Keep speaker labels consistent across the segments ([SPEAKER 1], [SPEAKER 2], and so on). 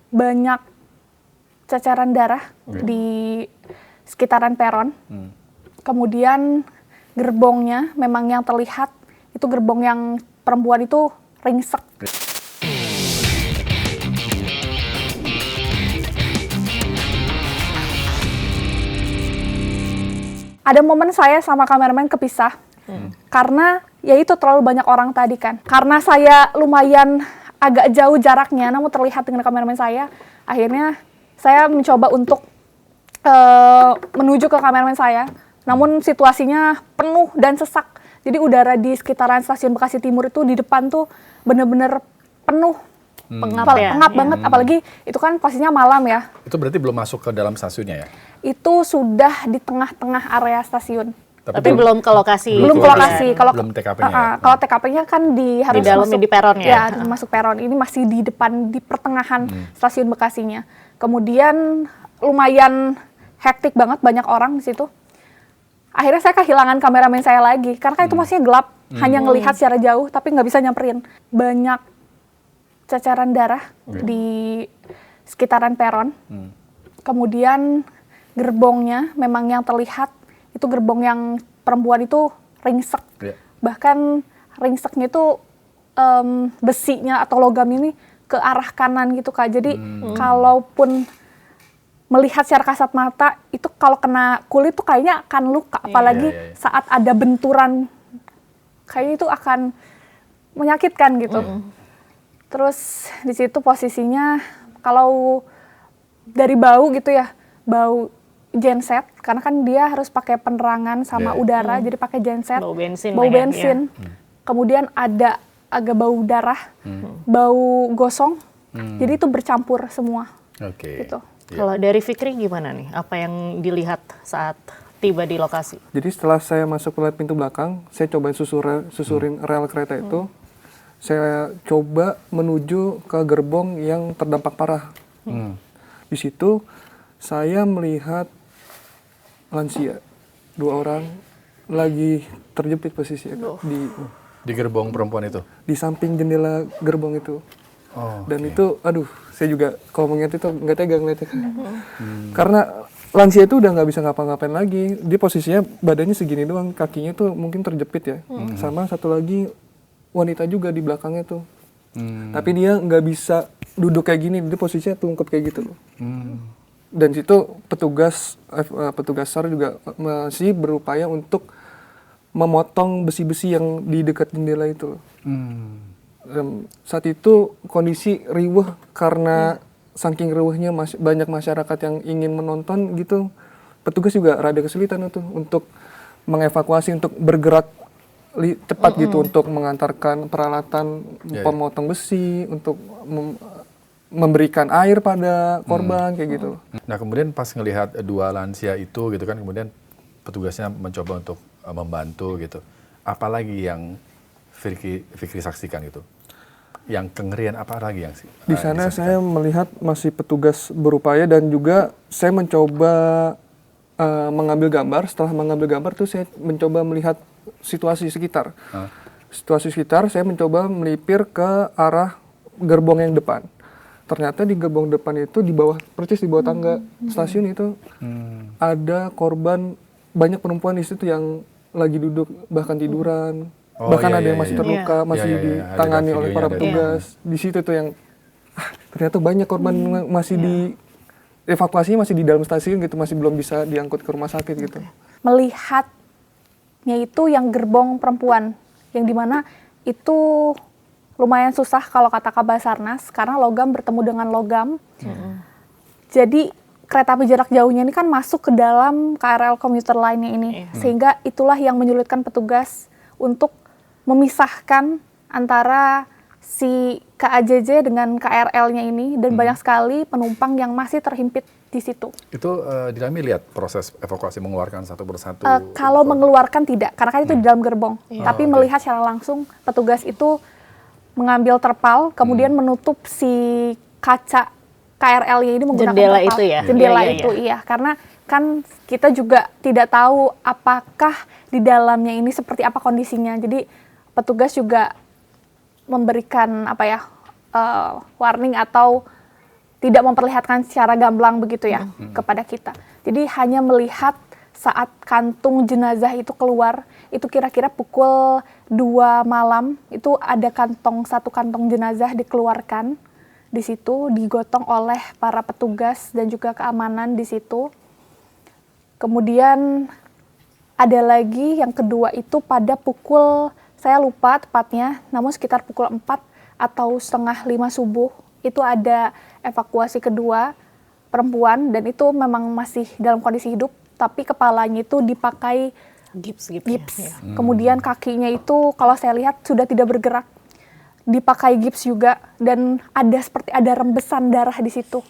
[SPEAKER 1] banyak ceceran darah di sekitaran peron. Kemudian gerbongnya memang yang terlihat itu gerbong yang perempuan itu ringsek. Ada momen saya sama kameramen kepisah karena ya itu terlalu banyak orang tadi kan. Karena saya lumayan agak jauh jaraknya, namun terlihat dengan kameramen saya. Akhirnya saya mencoba untuk menuju ke kameramen saya, namun situasinya penuh dan sesak. Jadi udara di sekitaran stasiun Bekasi Timur itu di depan tuh bener-bener penuh, pengap banget. Apalagi itu kan posisinya malam ya.
[SPEAKER 2] Itu berarti belum masuk ke dalam stasiunnya ya?
[SPEAKER 1] Itu sudah di tengah-tengah area stasiun.
[SPEAKER 3] Tapi belum ke lokasi.
[SPEAKER 1] Belum ke lokasi. Kalau
[SPEAKER 2] belum TKP-nya. Ya?
[SPEAKER 1] Kalau TKP-nya kan harus
[SPEAKER 3] di dalam
[SPEAKER 1] masuk
[SPEAKER 3] di peron ya.
[SPEAKER 1] Ya, masuk peron. Ini masih di depan di pertengahan stasiun Bekasinya. Kemudian lumayan hektik banget, banyak orang di situ. Akhirnya saya kehilangan kameramen saya lagi karena itu masih gelap, hanya ngelihat secara jauh tapi nggak bisa nyamperin. Banyak ceceran darah di sekitaran peron. Kemudian gerbongnya memang yang terlihat itu gerbong yang perempuan itu ringsek. Bahkan ringseknya itu besinya atau logam ini ke arah kanan gitu Kak. Jadi kalaupun melihat secara kasat mata itu kalau kena kulit tuh kayaknya akan luka, apalagi saat ada benturan kayaknya itu akan menyakitkan gitu. Terus di situ posisinya kalau dari bau gitu ya, bau genset karena kan dia harus pakai penerangan sama udara, jadi pakai genset,
[SPEAKER 3] bau bensin.
[SPEAKER 1] Kemudian ada agak bau darah, bau gosong, jadi itu bercampur semua. Gitu.
[SPEAKER 3] Kalau dari Fikri gimana nih? Apa yang dilihat saat tiba di lokasi?
[SPEAKER 4] Jadi setelah saya masuk lewat pintu belakang, saya cobain susurin rel kereta itu. Saya coba menuju ke gerbong yang terdampak parah. Di situ saya melihat lansia, 2 orang lagi terjepit posisinya
[SPEAKER 2] di gerbong perempuan itu?
[SPEAKER 4] Di samping jendela gerbong itu. Dan itu, aduh, saya juga kalau mengingat itu nggak tega ngeliatnya. Karena lansia itu udah nggak bisa ngapa-ngapain lagi. Dia posisinya badannya segini doang, kakinya tuh mungkin terjepit ya. Sama satu lagi wanita juga di belakangnya tuh. Tapi dia nggak bisa duduk kayak gini, dia posisinya tungkep kayak gitu loh. Dan situ petugas SAR juga masih berupaya untuk memotong besi-besi yang di dekat jendela itu loh. Saat itu kondisi riuh karena saking riuhnya banyak masyarakat yang ingin menonton gitu. Petugas juga rada kesulitan tuh untuk mengevakuasi, untuk bergerak cepat gitu untuk mengantarkan peralatan pemotong besi, untuk memberikan air pada korban kayak gitu.
[SPEAKER 2] Nah kemudian pas ngelihat 2 lansia itu gitu kan, kemudian petugasnya mencoba untuk membantu gitu. Apalagi yang Fikri saksikan gitu? Yang kengerian apa lagi yang
[SPEAKER 4] di sana saya melihat masih petugas berupaya dan juga saya mencoba mengambil gambar. Setelah mengambil gambar tuh saya mencoba melihat situasi sekitar. Situasi sekitar saya mencoba melipir ke arah gerbong yang depan. Ternyata di gerbong depan itu persis di bawah tangga stasiun itu ada korban, banyak perempuan di situ yang lagi duduk bahkan tiduran. Bahkan ada yang masih terluka, masih ditangani oleh para petugas. Di situ tuh yang ternyata banyak korban masih evakuasinya masih di dalam stasiun gitu, masih belum bisa diangkut ke rumah sakit gitu.
[SPEAKER 1] Melihatnya itu yang gerbong perempuan, yang dimana itu lumayan susah kalau kata Kabasarnas karena logam bertemu dengan logam. Jadi kereta api jarak jauhnya ini kan masuk ke dalam KRL komuter lainnya ini, sehingga itulah yang menyulitkan petugas untuk memisahkan antara si KAJJ dengan KRL-nya ini, dan banyak sekali penumpang yang masih terhimpit di situ.
[SPEAKER 2] Itu Dilami lihat proses evakuasi mengeluarkan satu persatu?
[SPEAKER 1] Kalau mengeluarkan tidak, karena kan itu di dalam gerbong. Tapi melihat secara langsung petugas itu mengambil terpal, kemudian menutup si kaca KRL-nya ini menggunakan
[SPEAKER 3] jendela
[SPEAKER 1] terpal.
[SPEAKER 3] Itu ya?
[SPEAKER 1] Jendela itu, iya. Karena kan kita juga tidak tahu apakah di dalamnya ini seperti apa kondisinya. Jadi petugas juga memberikan warning atau tidak memperlihatkan secara gamblang begitu ya kepada kita. Jadi hanya melihat saat kantung jenazah itu keluar, itu kira-kira pukul 2 malam, itu ada satu kantong jenazah dikeluarkan di situ, digotong oleh para petugas dan juga keamanan di situ. Kemudian ada lagi yang kedua itu pada pukul, saya lupa tepatnya, namun sekitar pukul 4 atau setengah 5 subuh, itu ada evakuasi kedua perempuan dan itu memang masih dalam kondisi hidup, tapi kepalanya itu dipakai
[SPEAKER 3] gips. Ya.
[SPEAKER 1] Kemudian kakinya itu kalau saya lihat sudah tidak bergerak, dipakai gips juga dan seperti ada rembesan darah di situ.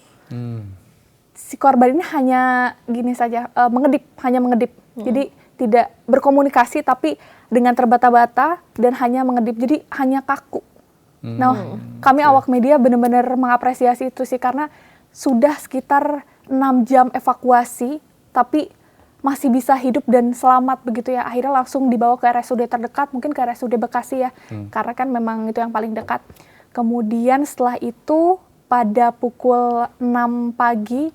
[SPEAKER 1] Si korban ini hanya gini saja, hanya mengedip. Jadi tidak berkomunikasi tapi dengan terbata-bata dan hanya mengedip. Jadi hanya kaku. Nah, kami awak media benar-benar mengapresiasi itu sih karena sudah sekitar 6 jam evakuasi tapi masih bisa hidup dan selamat begitu ya. Akhirnya langsung dibawa ke RSUD terdekat, mungkin ke RSUD Bekasi ya. Karena kan memang itu yang paling dekat. Kemudian setelah itu pada pukul 6 pagi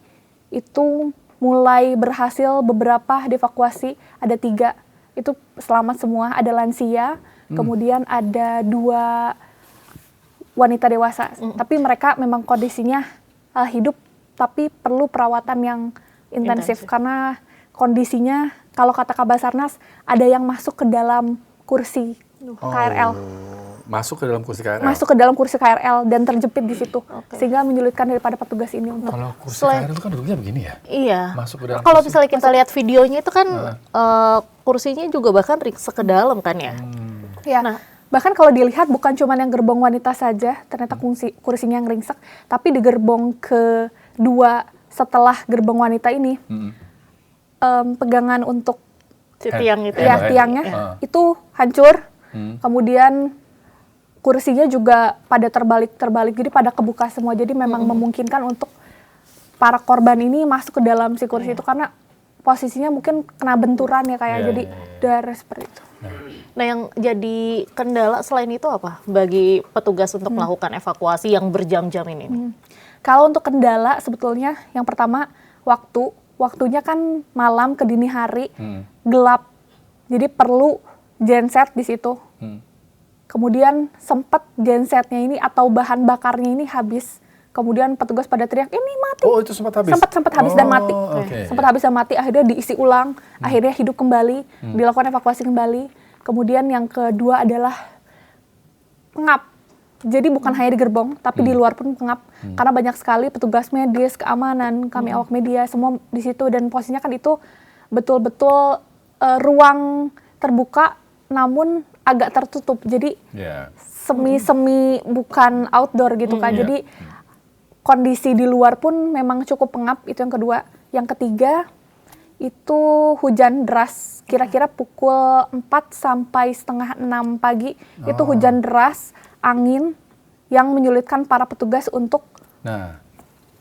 [SPEAKER 1] itu mulai berhasil beberapa dievakuasi, ada 3. Itu selamat semua, ada lansia, kemudian ada 2 wanita dewasa. Tapi mereka memang kondisinya hidup tapi perlu perawatan yang intensif. Karena kondisinya kalau kata Kabasarnas ada yang masuk ke dalam kursi KRL.
[SPEAKER 2] Masuk ke dalam kursi KRL?
[SPEAKER 1] Masuk ke dalam kursi KRL dan terjepit di situ. Sehingga menyulitkan daripada petugas ini untuk...
[SPEAKER 2] Kalau kursi KRL itu kan duduknya begini ya?
[SPEAKER 3] Iya.
[SPEAKER 2] Masuk ke dalam
[SPEAKER 3] kalau misalnya kita lihat videonya itu kan kursinya juga bahkan ringsek ke dalam kan ya?
[SPEAKER 1] Ya. Bahkan kalau dilihat bukan cuma yang gerbong wanita saja, ternyata kursinya yang ringsek, tapi di gerbong kedua setelah gerbong wanita ini, pegangan untuk
[SPEAKER 3] tiang itu
[SPEAKER 1] tiangnya itu hancur. Kemudian kursinya juga pada terbalik, jadi pada kebuka semua. Jadi memang memungkinkan untuk para korban ini masuk ke dalam si kursi itu karena posisinya mungkin kena benturan ya kayak jadi darah seperti itu.
[SPEAKER 3] Nah, yang jadi kendala selain itu apa bagi petugas untuk melakukan evakuasi yang berjam-jam ini?
[SPEAKER 1] Kalau untuk kendala sebetulnya yang pertama waktunya kan malam ke dini hari, gelap. Jadi perlu genset di situ. Kemudian sempat gensetnya ini atau bahan bakarnya ini habis. Kemudian petugas pada teriak, ini mati.
[SPEAKER 2] Oh, itu sempat habis?
[SPEAKER 1] Sempat habis dan mati.
[SPEAKER 2] Okay.
[SPEAKER 1] Sempat habis dan mati, akhirnya diisi ulang, akhirnya hidup kembali, dilakukan evakuasi kembali. Kemudian yang kedua adalah pengap. Jadi bukan hanya di gerbong, tapi di luar pun pengap. Karena banyak sekali petugas medis, keamanan, kami awak media, semua di situ. Dan posisinya kan itu betul-betul ruang terbuka, namun agak tertutup. Jadi semi-semi bukan outdoor gitu kan. Jadi kondisi di luar pun memang cukup pengap, itu yang kedua. Yang ketiga, itu hujan deras, kira-kira pukul 4 sampai setengah 6 pagi, itu hujan deras, angin, yang menyulitkan para petugas untuk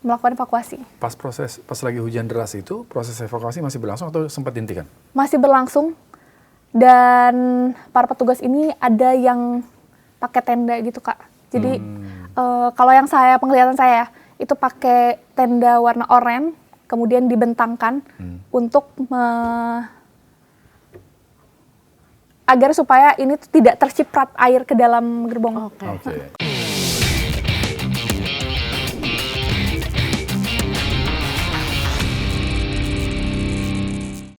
[SPEAKER 1] melakukan evakuasi.
[SPEAKER 2] Pas lagi hujan deras itu, proses evakuasi masih berlangsung atau sempat dihentikan?
[SPEAKER 1] Masih berlangsung, dan para petugas ini ada yang pakai tenda gitu Kak. Jadi kalau yang penglihatan saya itu pakai tenda warna oranye, kemudian dibentangkan untuk agar supaya ini tidak terciprat air ke dalam gerbong.
[SPEAKER 2] Oke.